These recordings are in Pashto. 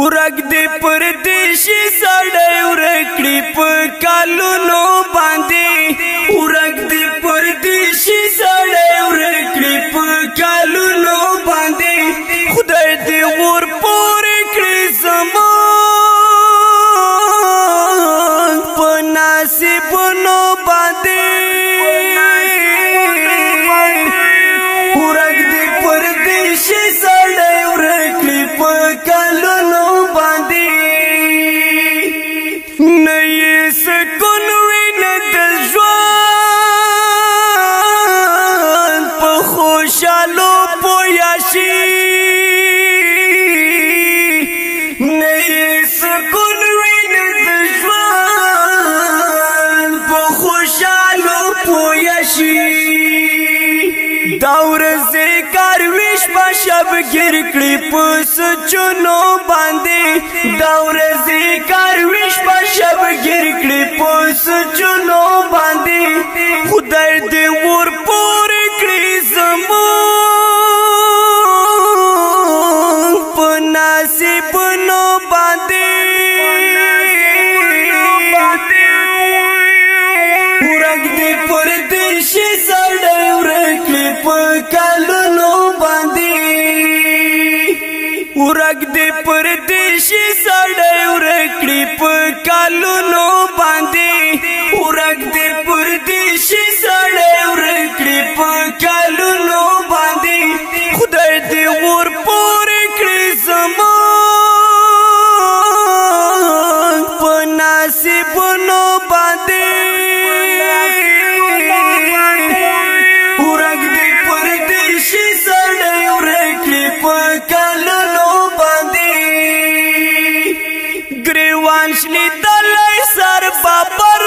ورګ دې پردیشي سړی ورکړي په کالونو باندې ورګ دې پردیشي سړی ورکړي په کالونو باندې خدای دې ور پورې کړي زموږ په نصیبونو باندې ورګ دې پردیشي سړی ورکړي په کالونو سکون وینه د ژوند په خوشالو پویا شي نه سکون وینه د ژوند په خوشالو پویا شي دا ورځې کار ویش په شب ګر کړي په سچونو باندې دا ورځې کار ویش په شب ګر کړي په سچونو باندې خدای دې ور پورې کړي زموږ په نصیبونو باندې ورګ دې پردیشي سړی ورکړي په کالونو باندې ورګ دې پردیشي سړی ورکړي په کالونو باندې ورګ دې پردیشي سړی ورکړي په کالونو باندې خدای دې ور پورې کړي زموږ په نصیبونو باندې ورګ دې پردیشي سړی ورکړي په کالونو باندې ګریوان شلی دلای سر بابر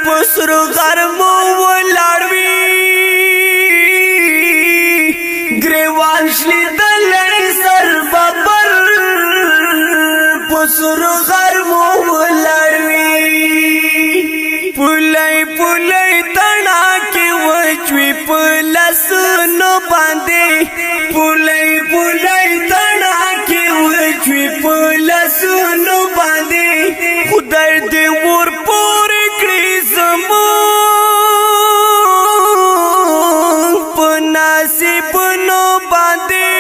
پسرو غرمو ولاړوي ګریوان شلی دلای سر بابر پسرو غرمو ولاړوي پولای پولای تڼا کې وچوي په لاسونو باندې پولای پولای تڼا کې وچوي په لاسونو باندې خدای دې ور پورې کړي زموږ په نصیبونو باندې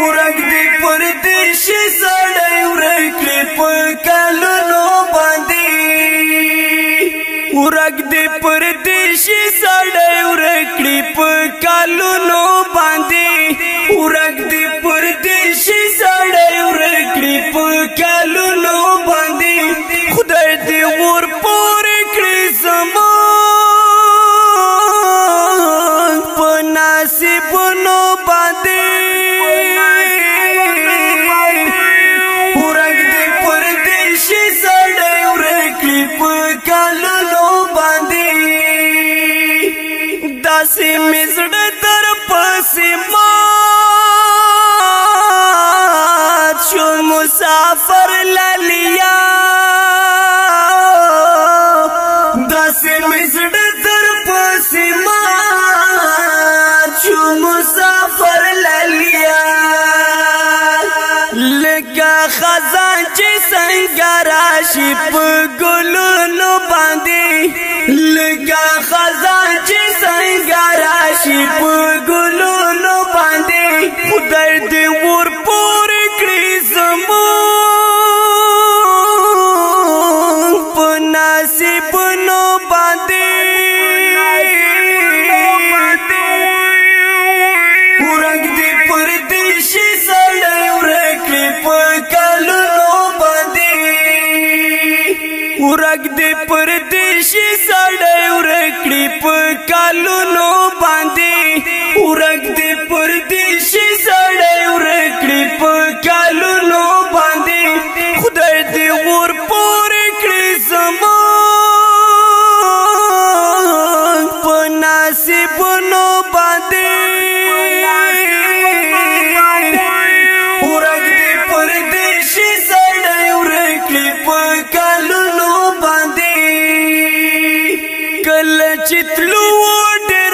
ورګ دې پردیشي سړی ورکړي په کالونو باندې ورګ دې پردیشي سړی ورکړي په کالونو باندې ورګ دې پردیشي سړی ورکړي په کالونو باندې خدای دې ور پورې کړي زموږ په نصیبونو باندې ورګ دې پردیشي سړی ورکړي په کالونو باندې داسې مې زړه در پسې مات شو مسافر لالیا داسې مې زړه در پسې مات شو مسافر لالیا لکه خزان چې څنګه راشي په ګلونو باندې لکه خزان چې څنګه راشي په ګلونو باندې خدای دې ور پورې کړي زموږ په نصیبونو باندې ورګ دې پردیشي سړی ورکړي په کالونو باندې ورګ دې پردیشي سړی ورکړي په کالونو باندې ورګ دې پردیشي سړی ورکړي په کالونو باندې خدای دې ور پورې کړي زموږ په نصیبونو باندې ورګ دې پردیشي سړی ورکړي په کالونو باندې کله چې تلو ډېر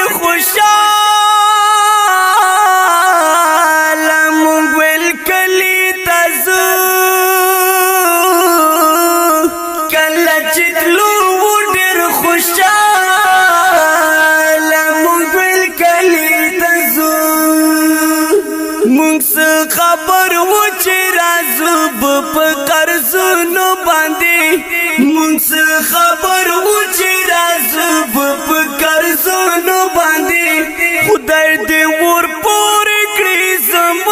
خبر و چې رازوب په قرضونو باندې مونږ خبر و چې رازوب په قرضونو باندې خدای دې ور پورې کړي زموږ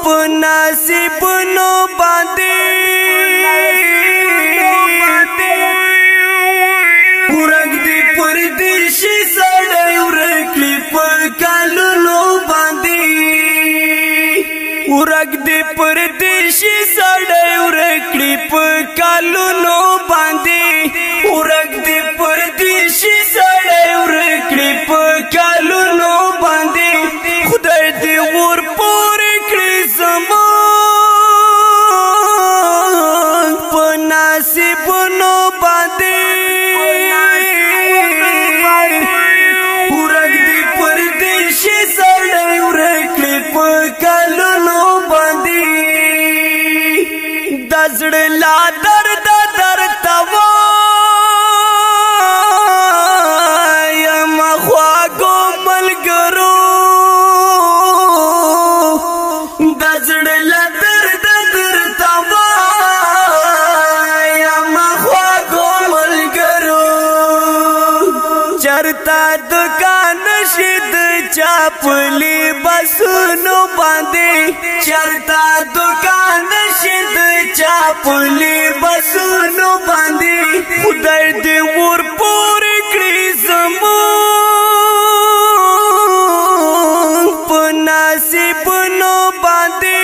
په نصیبونو باندې ورک دې پردیشي سړی ورک کړي په کلونو باندې ورک دې پردیشي سړی ورک کړي په کلونو باندې ورک دې پردیشي سړی ورک کړي په کلونو باندې خدای دې ور پورې کړي زموږ په نصیبونو باندې ورک دې پردیشي سړی ورک کړي په کلونو باندې د زړه لا درد درته وایم خواږو ملګرو د زړه لا درد درته وایم خواږو ملګرو چرته دکان شي د چاپلی بسونو باندې چرته دکان شي د چاپلی بسونو باندې خدای دې ور پورې کړي زموږ په نصیبونو باندې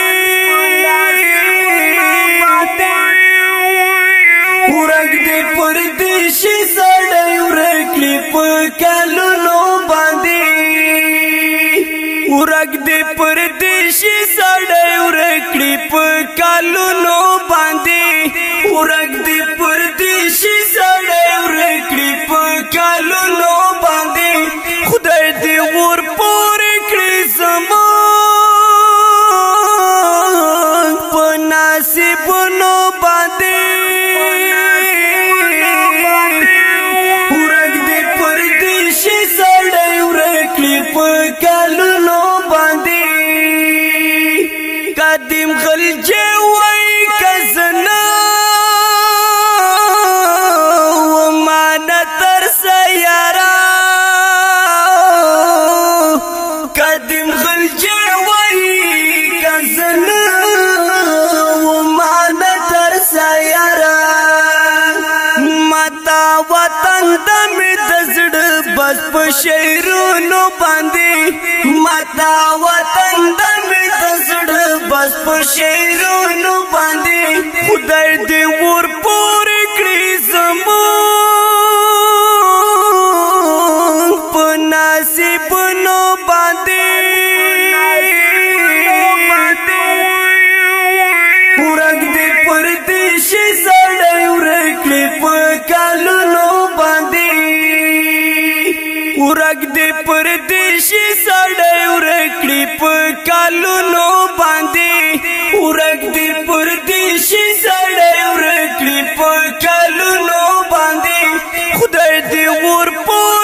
ورک دې پردیشي سړی ورک کړي په کلونو باندې ورک دې پردیشي سړی ورک کړي په کلونو باندې ورک دې پردیشي سړی ورک کړي په کلونو باندې خدای دې ور پورې کړي زموږ په نصیبونو باندې ورک دې پردیشي سړی ورک کړي په کلونو باندې قدیم خلجه وای کزنا ومان تر سیارا قدیم خلجه وای کزنا ومان تر سیارا متا وطن دم دزړ بس په شیرونو باندې متا وطن دم دزړ بس په شیرونو باندې خدای دې ور پورې کړي زموږ په نصیبونو باندې ورک دې پردیشي سړی ورک کړي په کلونو باندې ورک دې پردیشي سړی ورک کړي په کلونو باندې ورک دې پردیشي سړی ورک کړي په کلونو باندې خدای دې ور پورې